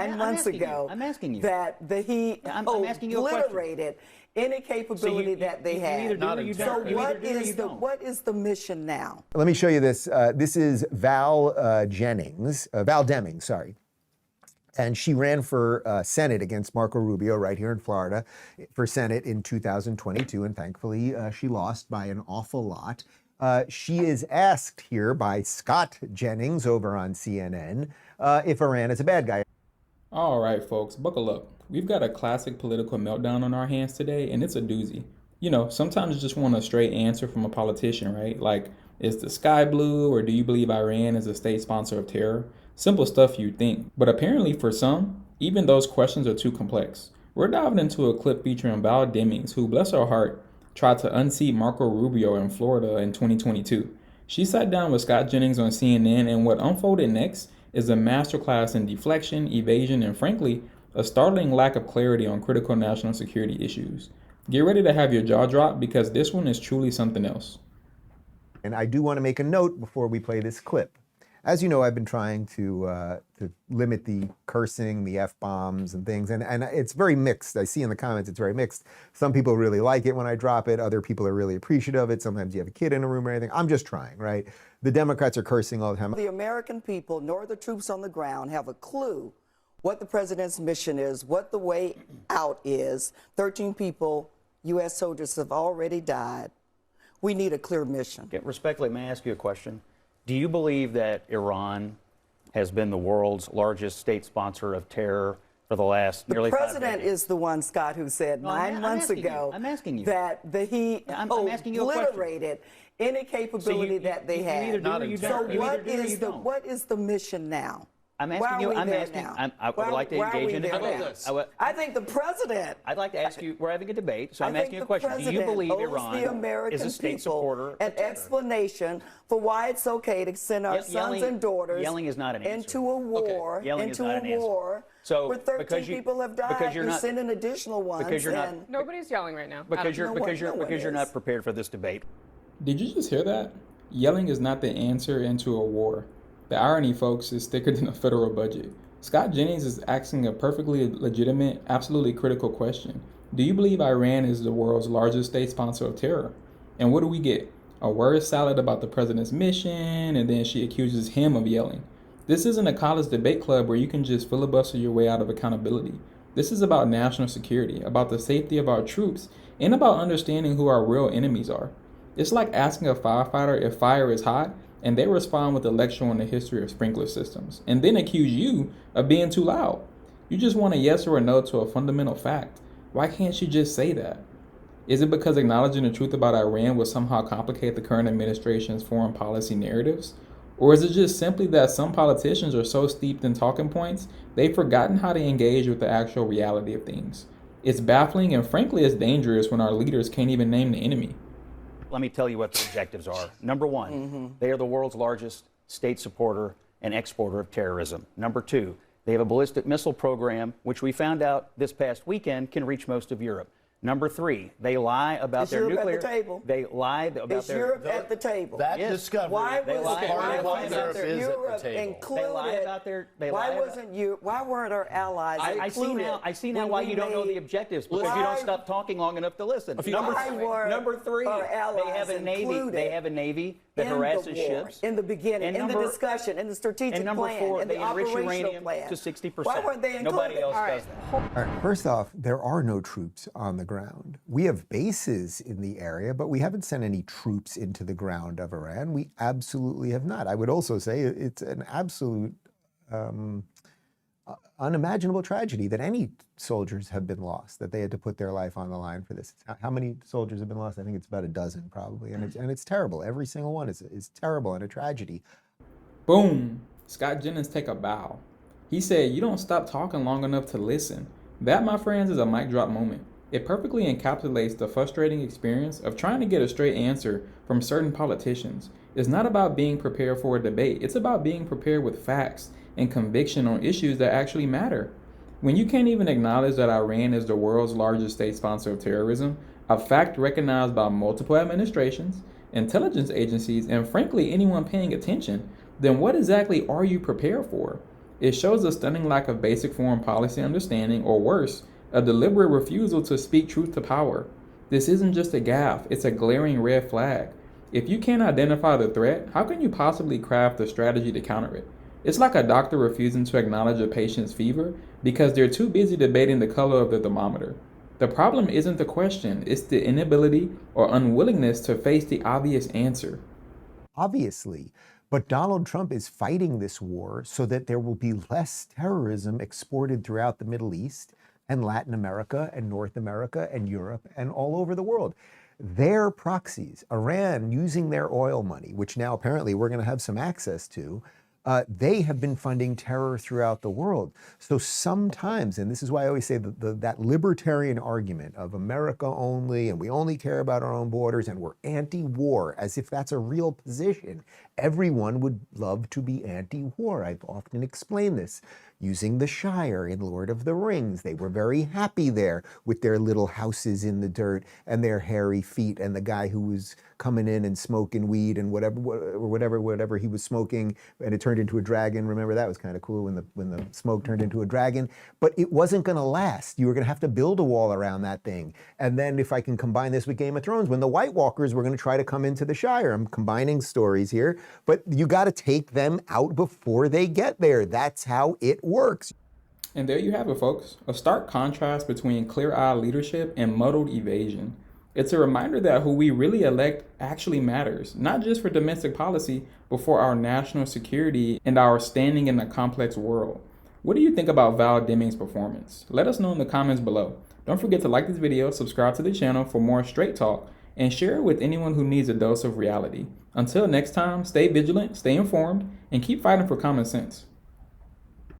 9 months ago that he obliterated any capability that they had. So what is the mission now? Let me show you this. This is Val Demings, sorry. And she ran for Senate against Marco Rubio right here in Florida for Senate in 2022. And thankfully, she lost by an awful lot. She is asked here by Scott Jennings over on CNN if Iran is a bad guy. All right, folks, buckle up. We've got a classic political meltdown on our hands today, and it's a doozy. You know, sometimes you just want a straight answer from a politician, right? Like, is the sky blue, or do you believe Iran is a state sponsor of terror? Simple stuff you'd think. But apparently for some, even those questions are too complex. We're diving into a clip featuring Val Demings, who, bless her heart, tried to unseat Marco Rubio in Florida in 2022. She sat down with Scott Jennings on CNN, and what unfolded next is a masterclass in deflection, evasion, and frankly, a startling lack of clarity on critical national security issues. Get ready to have your jaw drop because this one is truly something else. And I do want to make a note before we play this clip. As you know, I've been trying to limit the cursing, the F-bombs and things, and it's very mixed. I see in the comments it's very mixed. Some people really like it when I drop it. Other people are really appreciative of it. Sometimes you have a kid in a room or anything. I'm just trying, right? The Democrats are cursing all the time. The American people nor the troops on the ground have a clue what the president's mission is, what the way out is. 13 people, U.S. soldiers, have already died. We need a clear mission. Okay, respectfully, may I ask you a question? Do you believe that Iran has been the world's largest state sponsor of terror for the last nearly 5 decades? The president is the one, Scott, who said 9 months ago that he obliterated any capability that they had. So what is the mission now? I would like to engage in a debate. I think the president. I'd like to ask you, we're having a debate, so I'm asking you a question. Do you believe Iran is a state supporter? An explanation for why it's okay to send our sons and daughters into a war, So where 13 people have died, you're sending additional ones. Nobody's yelling right now. Because you're not prepared for this debate. Did you just hear that? Yelling is not the answer into a war. The irony, folks, is thicker than a federal budget. Scott Jennings is asking a perfectly legitimate, absolutely critical question. Do you believe Iran is the world's largest state sponsor of terror? And what do we get? A word salad about the president's mission, and then she accuses him of yelling. This isn't a college debate club where you can just filibuster your way out of accountability. This is about national security, about the safety of our troops, and about understanding who our real enemies are. It's like asking a firefighter if fire is hot, and they respond with a lecture on the history of sprinkler systems, and then accuse you of being too loud. You just want a yes or a no to a fundamental fact. Why can't you just say that? Is it because acknowledging the truth about Iran will somehow complicate the current administration's foreign policy narratives? Or is it just simply that some politicians are so steeped in talking points, they've forgotten how to engage with the actual reality of things? It's baffling, and frankly, it's dangerous when our leaders can't even name the enemy. Let me tell you what the objectives are. Number one, they are the world's largest state supporter and exporter of terrorism. Number two, they have a ballistic missile program, which we found out this past weekend can reach most of Europe. Number three, they lie about their nuclear. At the table? They lie about Is Europe at the table? That discovery. Why Europe is at the table. Included? They lie about their. Why weren't our allies included? I see now why you don't know the objectives, because you don't stop talking long enough to listen. Number three, they have a navy. They have a navy that harasses ships. In the beginning, in the discussion, in the strategic plan, number four, in the they enrich operational uranium plan. to 60%. Why weren't they included? Nobody else does that. All right, first off, there are no troops on the ground. We have bases in the area, but we haven't sent any troops into the ground of Iran. We absolutely have not. I would also say it's an absolute unimaginable tragedy that any soldiers have been lost, that they had to put their life on the line for this. How many soldiers have been lost? I think it's about a dozen probably, and it's terrible. Every single one is terrible and a tragedy. Boom! Scott Jennings take a bow. He said, you don't stop talking long enough to listen. That, my friends, is a mic drop moment. It perfectly encapsulates the frustrating experience of trying to get a straight answer from certain politicians. It's not about being prepared for a debate. It's about being prepared with facts and conviction on issues that actually matter. When you can't even acknowledge that Iran is the world's largest state sponsor of terrorism, a fact recognized by multiple administrations, intelligence agencies, and frankly anyone paying attention, then what exactly are you prepared for? It shows a stunning lack of basic foreign policy understanding, or worse, a deliberate refusal to speak truth to power. This isn't just a gaffe, it's a glaring red flag. If you can't identify the threat, how can you possibly craft a strategy to counter it? It's like a doctor refusing to acknowledge a patient's fever because they're too busy debating the color of the thermometer. The problem isn't the question, it's the inability or unwillingness to face the obvious answer. Obviously, but Donald Trump is fighting this war so that there will be less terrorism exported throughout the Middle East and Latin America and North America and Europe and all over the world. Their proxies, Iran using their oil money, which now apparently we're going to have some access to, they have been funding terror throughout the world. So sometimes, and this is why I always say that libertarian argument of America only, and we only care about our own borders, and we're anti-war, as if that's a real position. Everyone would love to be anti-war. I've often explained this. Using the Shire in Lord of the Rings, they were very happy there with their little houses in the dirt and their hairy feet, and the guy who was coming in and smoking weed and whatever he was smoking, and it turned into a dragon. Remember, that was kind of cool when the smoke turned into a dragon. But it wasn't going to last. You were going to have to build a wall around that thing. And then if I can combine this with Game of Thrones, when the White Walkers were going to try to come into the Shire, I'm combining stories here, but you got to take them out before they get there. That's how it works. And there you have it, folks. A stark contrast between clear-eyed leadership and muddled evasion. It's a reminder that who we really elect actually matters, not just for domestic policy, but for our national security and our standing in a complex world. What do you think about Val Demings' performance? Let us know in the comments below. Don't forget to like this video, subscribe to the channel for more straight talk, and share it with anyone who needs a dose of reality. Until next time, stay vigilant, stay informed, and keep fighting for common sense.